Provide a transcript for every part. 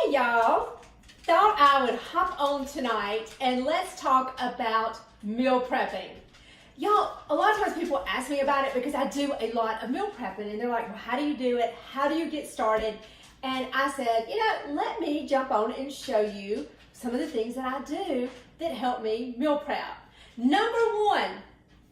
Hey y'all, thought I would hop on tonight and let's talk about meal prepping. Y'all, a lot of times people ask me about it because I do a lot of meal prepping and they're like, well, how do you do it? How do you get started? And I said, let me jump on and show you some of the things that I do that help me meal prep. Number one,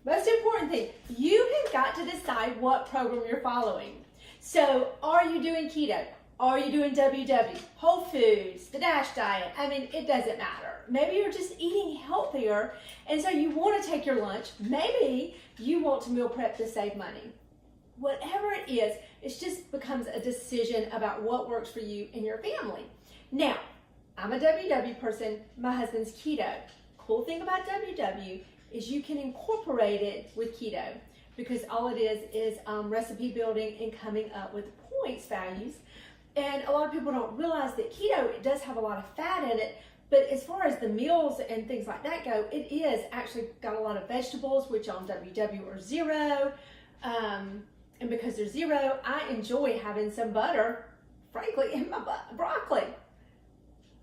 most important thing, you have got to decide what program you're following. So are you doing keto? Are you doing WW, Whole Foods, the DASH diet? I mean, it doesn't matter. Maybe you're just eating healthier and so you want to take your lunch. Maybe you want to meal prep to save money. Whatever it is, it just becomes a decision about what works for you and your family. Now, I'm a WW person. My husband's keto. Cool thing about WW is you can incorporate it with keto because all it is recipe building and coming up with points values. And a lot of people don't realize that keto, it does have a lot of fat in it, but as far as the meals and things like that go, it is actually got a lot of vegetables, which on WW are zero. And because they're zero, I enjoy having some butter, frankly, in my broccoli.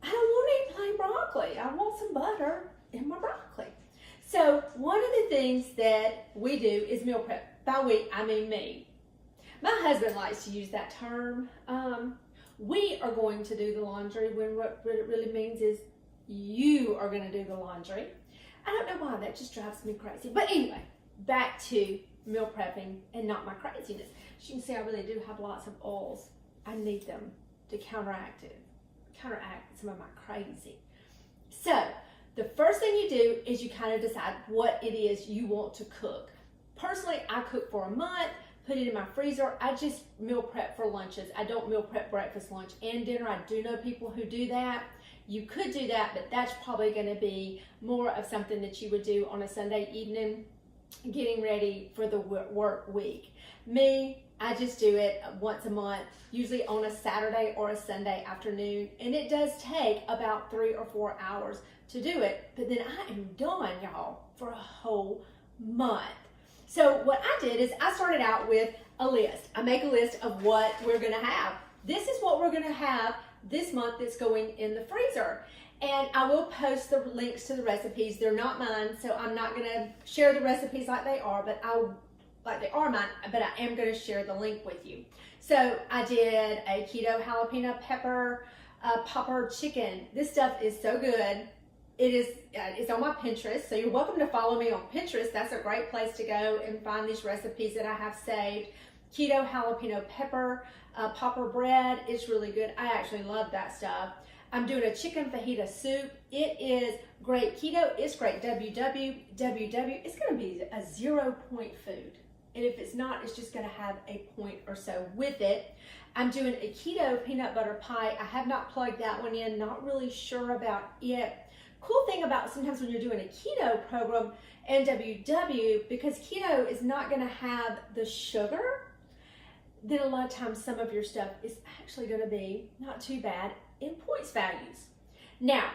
I don't want to eat plain broccoli. I want some butter in my broccoli. So one of the things that we do is meal prep. By we, I mean me. My husband likes to use that term. We are going to do the laundry when what it really means is you are going to do the laundry. I don't know why, that just drives me crazy. But anyway, back to meal prepping and not my craziness. As you can see, I really do have lots of oils. I need them to counteract some of my crazy. So the first thing you do is you kind of decide what it is you want to cook. Personally, I cook for a month. Put it in my freezer. I just meal prep for lunches. I don't meal prep breakfast, lunch, and dinner. I do know people who do that. You could do that, but that's probably going to be more of something that you would do on a Sunday evening, getting ready for the work week. Me, I just do it once a month, usually on a Saturday or a Sunday afternoon, and it does take about 3 or 4 hours to do it, but then I am done, y'all, for a whole month. So what I did is I started out with a list. I make a list of what we're gonna have. This is what we're gonna have this month that's going in the freezer. And I will post the links to the recipes. They're not mine, so I'm not gonna share the recipes like they are, but I am gonna share the link with you. So I did a keto jalapeno pepper popper chicken. This stuff is so good. It's on my Pinterest, so you're welcome to follow me on Pinterest. That's a great place to go and find these recipes that I have saved. Keto jalapeno pepper popper bread is really good. I actually love that stuff. I'm doing a chicken fajita soup. It is great keto. It's great WW. It's going to be a 0-point food. And if it's not, it's just going to have a point or so with it. I'm doing a keto peanut butter pie. I have not plugged that one in. Not really sure about it. Cool thing about sometimes when you're doing a keto program and WW, because keto is not going to have the sugar, then a lot of times some of your stuff is actually going to be not too bad in points values. Now,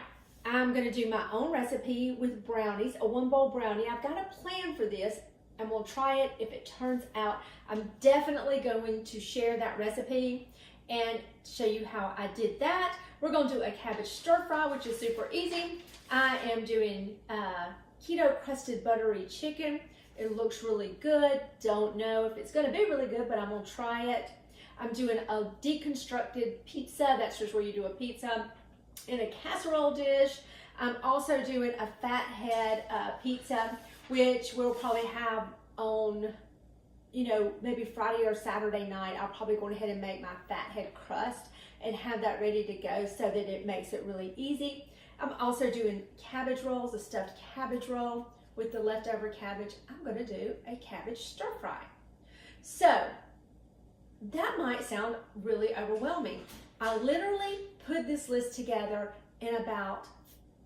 I'm going to do my own recipe with brownies, a 1-bowl brownie. I've got a plan for this. I'm going to try it. If it turns out, I'm definitely going to share that recipe and show you how I did that. We're going to do a cabbage stir fry, which is super easy. I am doing keto crusted buttery chicken. It looks really good. Don't know if it's going to be really good, but I'm going to try it. I'm doing a deconstructed pizza. That's just where you do a pizza in a casserole dish. I'm also doing a fathead pizza, which we'll probably have on, maybe Friday or Saturday night. I'll probably go ahead and make my fathead crust and have that ready to go so that it makes it really easy. I'm also doing cabbage rolls, a stuffed cabbage roll with the leftover cabbage. I'm going to do a cabbage stir fry. So that might sound really overwhelming. I literally put this list together in about,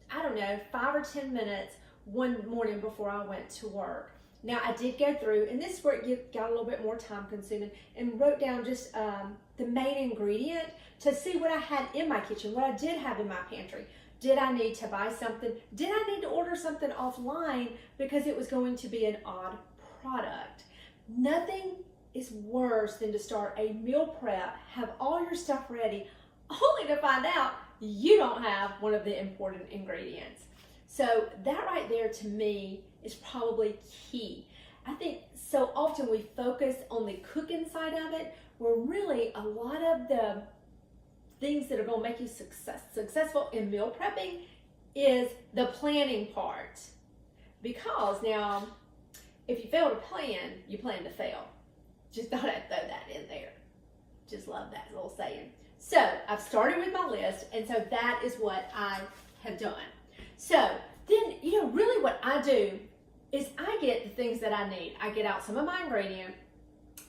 5 or 10 minutes one morning before I went to work. Now I did go through, and this is where it got a little bit more time consuming, and wrote down just the main ingredient to see what I had in my kitchen, what I did have in my pantry. Did I need to buy something? Did I need to order something offline because it was going to be an odd product? Nothing is worse than to start a meal prep, have all your stuff ready, only to find out you don't have one of the important ingredients. So that right there to me is probably key. I think so often we focus on the cooking side of it, where really a lot of the things that are going to make you successful in meal prepping is the planning part. Because now, if you fail to plan, you plan to fail. Just thought I'd throw that in there. Just love that little saying. So I've started with my list, and so that is what I have done. So then, really what I do is I get the things that I need. I get out some of my ingredient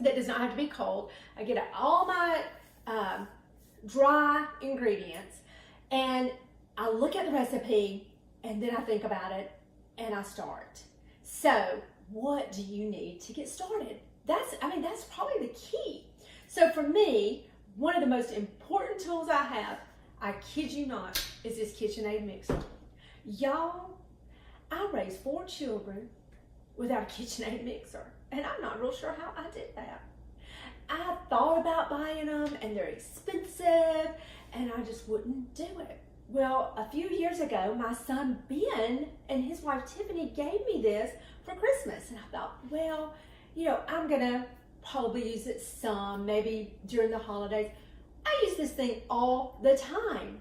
that does not have to be cold. I get out all my dry ingredients, and I look at the recipe, and then I think about it, and I start. So what do you need to get started? That's probably the key. So for me, one of the most important tools I have, I kid you not, is this KitchenAid mixer. Y'all, I raised 4 children without a KitchenAid mixer, and I'm not real sure how I did that. I thought about buying them, and they're expensive, and I just wouldn't do it. Well, a few years ago, my son Ben and his wife Tiffany gave me this for Christmas, and I thought, well, I'm gonna probably use it some, maybe during the holidays. I use this thing all the time,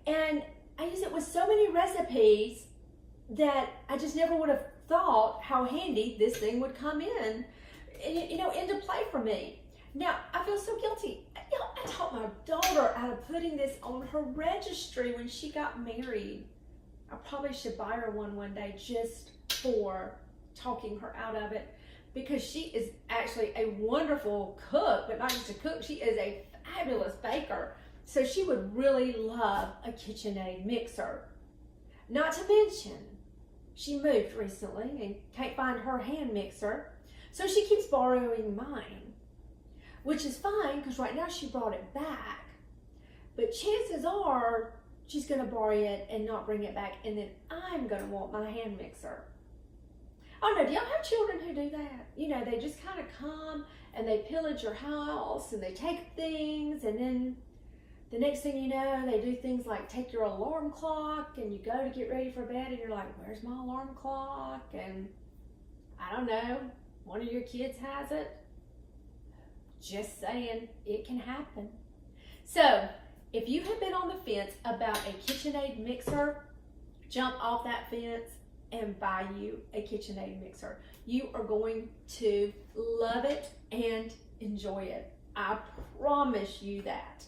and I use it with so many recipes that I just never would have thought how handy this thing would come in, into play for me. Now, I feel so guilty. I taught my daughter out of putting this on her registry when she got married. I probably should buy her one day just for talking her out of it, because she is actually a wonderful cook, but not just a cook, she is a fabulous baker. So she would really love a KitchenAid mixer. Not to mention, she moved recently and can't find her hand mixer, so she keeps borrowing mine, which is fine because right now she brought it back. But chances are she's going to borrow it and not bring it back, and then I'm going to want my hand mixer. Oh no, do y'all have children who do that? They just kind of come and they pillage your house and they take things, and then the next thing you know, they do things like take your alarm clock, and you go to get ready for bed and you're like, where's my alarm clock? And I don't know, one of your kids has it. Just saying, it can happen. So if you have been on the fence about a KitchenAid mixer, jump off that fence and buy you a KitchenAid mixer. You are going to love it and enjoy it. I promise you that.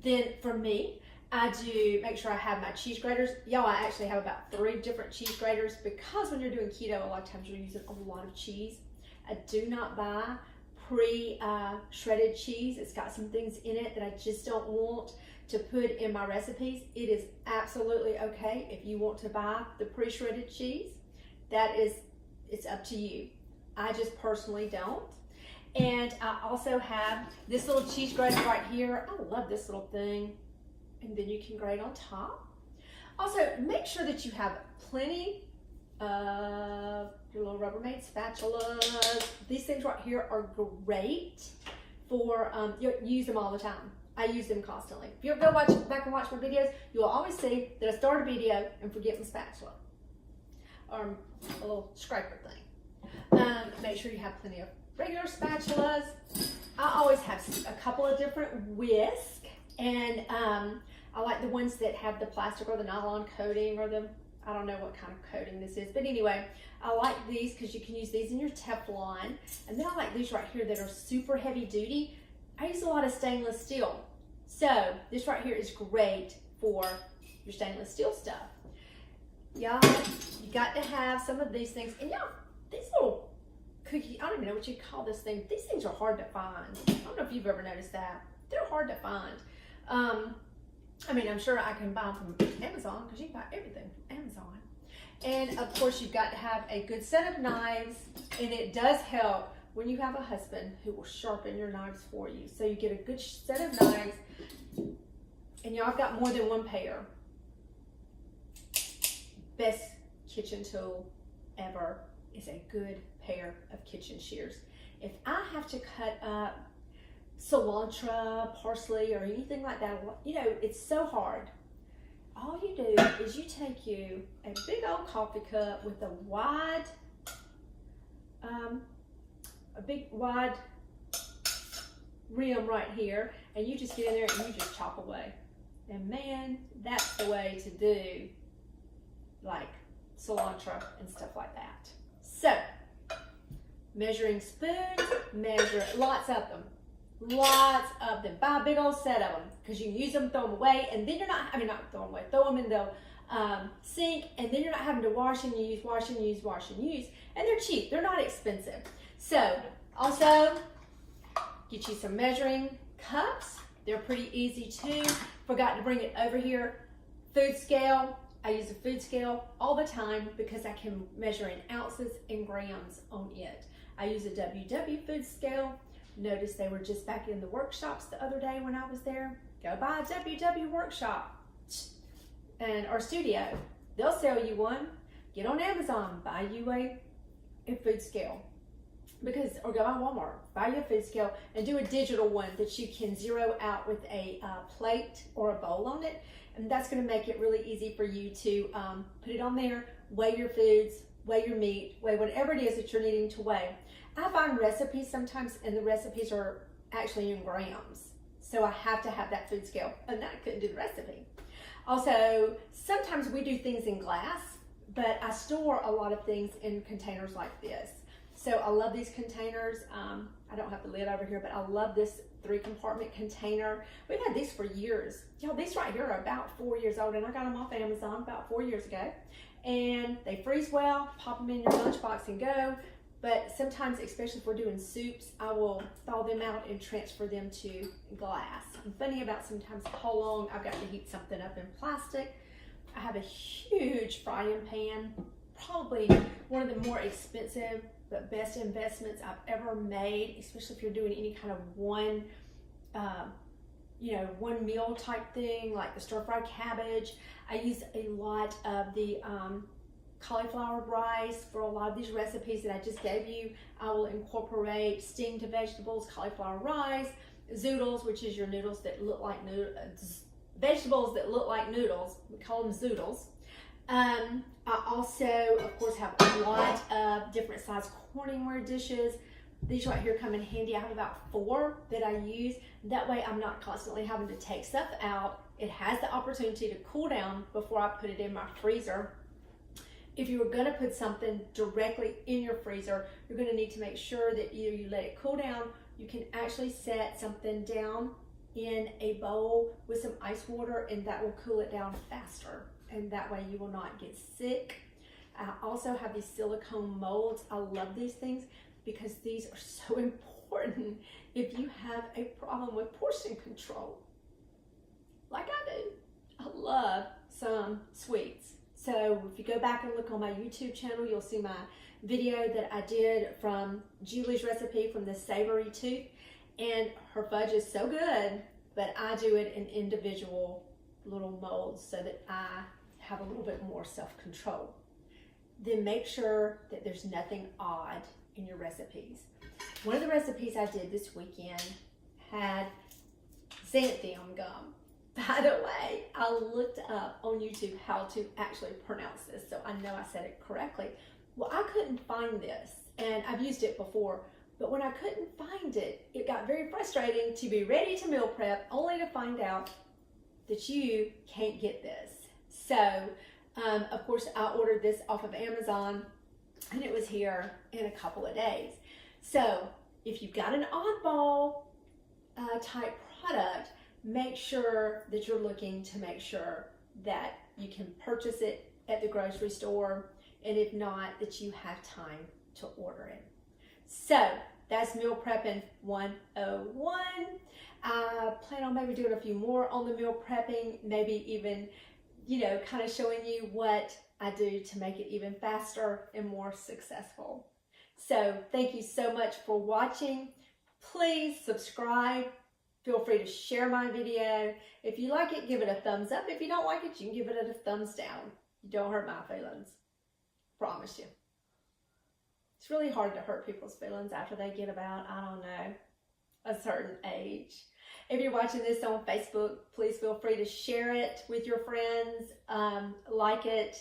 Then for me, I do make sure I have my cheese graters. Y'all, I actually have about 3 different cheese graters, because when you're doing keto, a lot of times you're using a lot of cheese. I do not buy pre-shredded cheese. It's got some things in it that I just don't want to put in my recipes. It is absolutely okay if you want to buy the pre-shredded cheese. It's up to you. I just personally don't. And I also have this little cheese grater right here. I love this little thing. And then you can grate on top. Also, make sure that you have plenty of your little Rubbermaid spatulas. These things right here are great for, you use them all the time. I use them constantly. If you go back and watch my videos, you'll always see that I start a video and forget my spatula, or a little scraper thing. Make sure you have plenty of regular spatulas. I always have a couple of different whisk, and I like the ones that have the plastic or the nylon coating, or the, I don't know what kind of coating this is, but anyway, I like these because you can use these in your Teflon. And then I like these right here that are super heavy duty. I use a lot of stainless steel. So this right here is great for your stainless steel stuff. Y'all, you got to have some of these things. And y'all, these little cookie, I don't even know what you call this thing. These things are hard to find. I don't know if you've ever noticed that. They're hard to find. I mean, I'm sure I can buy them from Amazon, because you can buy everything from Amazon. And of course, you've got to have a good set of knives, and it does help when you have a husband who will sharpen your knives for you. So you get a good set of knives, and y'all, I've got more than one pair. Best kitchen tool ever is a good pair of kitchen shears. If I have to cut up cilantro, parsley, or anything like that, you know, it's so hard. all you do is you take you a big old coffee cup with a big wide rim right here, and you just get in there and you just chop away. And man, that's the way to do like cilantro and stuff like that. So, measuring spoons, measure lots of them. Buy a big old set of them because you can use them, throw them away, and then you're not throw them in the sink, and then you're not having to wash and use, and they're cheap, they're not expensive. So, also, get you some measuring cups. They're pretty easy too. Forgot to bring it over here. Food scale. I use a food scale all the time because I can measure in ounces and grams on it. I use a WW food scale. Notice they were just back in the workshops the other day when I was there. Go buy a WW workshop or studio. They'll sell you one. Get on Amazon, buy you a food scale. Or go on Walmart, buy your food scale and do a digital one that you can zero out with a plate or a bowl on it. And that's going to make it really easy for you to put it on there, weigh your foods, weigh your meat, weigh whatever it is that you're needing to weigh. I find recipes sometimes, and the recipes are actually in grams. So I have to have that food scale, and I couldn't do the recipe. Also, sometimes we do things in glass, but I store a lot of things in containers like this. So I love these containers. I don't have the lid over here, but I love this 3-compartment container. We've had these for years. Y'all, these right here are about 4 years old, and I got them off Amazon about 4 years ago. And they freeze well, pop them in your lunchbox and go. But sometimes, especially if we're doing soups, I will thaw them out and transfer them to glass. I'm funny about sometimes how long I've got to heat something up in plastic. I have a huge frying pan, probably one of the more expensive but best investments I've ever made, especially if you're doing any kind of one meal type thing, like the stir-fried cabbage. I use a lot of the cauliflower rice for a lot of these recipes that I just gave you. I will incorporate steamed vegetables, cauliflower rice, zoodles, which is your noodles that look like vegetables that look like noodles. We call them zoodles. I also, of course, have a lot of different size corningware dishes. These right here come in handy. I have about 4 that I use. That way I'm not constantly having to take stuff out. It has the opportunity to cool down before I put it in my freezer. If you were going to put something directly in your freezer, you're going to need to make sure that either you let it cool down, you can actually set something down in a bowl with some ice water, and that will cool it down faster. And that way you will not get sick. I also have these silicone molds. I love these things because these are so important if you have a problem with portion control, like I do. I love some sweets. So if you go back and look on my YouTube channel, you'll see my video that I did from Julie's recipe from the Savory Tooth. And her fudge is so good, but I do it in individual little molds so that I have a little bit more self-control. Then make sure that there's nothing odd in your recipes. One of the recipes I did this weekend had xanthium gum. By the way, I looked up on YouTube how to actually pronounce this, so I know I said it correctly. Well, I couldn't find this, and I've used it before, but when I couldn't find it, it got very frustrating to be ready to meal prep only to find out that you can't get this. So, of course, I ordered this off of Amazon, and it was here in a couple of days. So, if you've got an oddball type product, make sure that you're looking to make sure that you can purchase it at the grocery store, and if not, that you have time to order it. So, that's Meal Prepping 101. I plan on maybe doing a few more on the meal prepping, maybe even, kind of showing you what I do to make it even faster and more successful. So thank you so much for watching. Please subscribe. Feel free to share my video. If you like it, give it a thumbs up. If you don't like it, you can give it a thumbs down. You don't hurt my feelings. Promise you. It's really hard to hurt people's feelings after they get about, I don't know, a certain age. If you're watching this on Facebook, please feel free to share it with your friends, like it,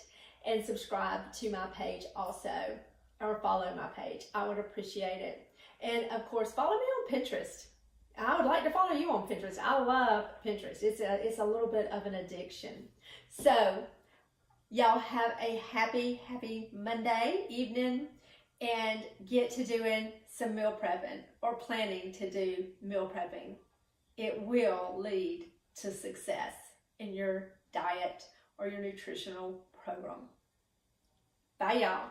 and subscribe to my page also, or follow my page. I would appreciate it. And of course, follow me on Pinterest. I would like to follow you on Pinterest. I love Pinterest. It's a little bit of an addiction. So y'all have a happy Monday evening and get to doing some meal prepping or planning to do meal prepping. It will lead to success in your diet or your nutritional program. Bye, y'all.